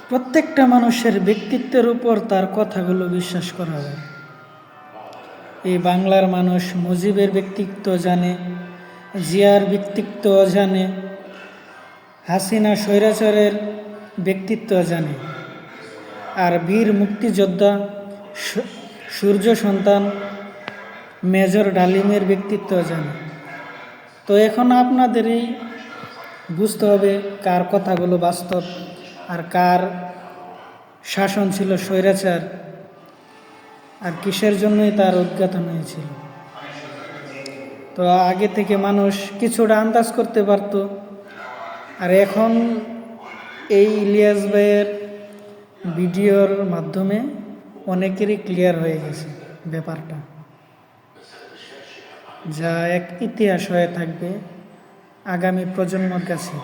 প্রত্যেকটা মানুষের ব্যক্তিত্বের উপর তার কথাগুলো বিশ্বাস করা হয়। এই বাংলার মানুষ মুজিবের ব্যক্তিত্ব জানে, জিয়ার ব্যক্তিত্ব জানে, হাসিনা স্বৈরাচারের ব্যক্তিত্ব জানে, আর বীর মুক্তিযোদ্ধা সূর্য সন্তান মেজর ডালিমের ব্যক্তিত্ব জানে। তো এখন আপনাদেরই বুঝতে হবে কার কথাগুলো বাস্তব আর কার শাসন ছিল স্বৈরাচার, আর কিসের জন্যই তার উদ্ঘাটন হয়েছিল। তো আগে থেকে মানুষ কিছুটা আন্দাজ করতে পারত, আর এখন এই ইলিয়াস ভাইয়ের ভিডিওর মাধ্যমে অনেকেরই ক্লিয়ার হয়ে গেছে ব্যাপারটা, যা এক ইতিহাস হয়ে থাকবে আগামী প্রজন্মের কাছে।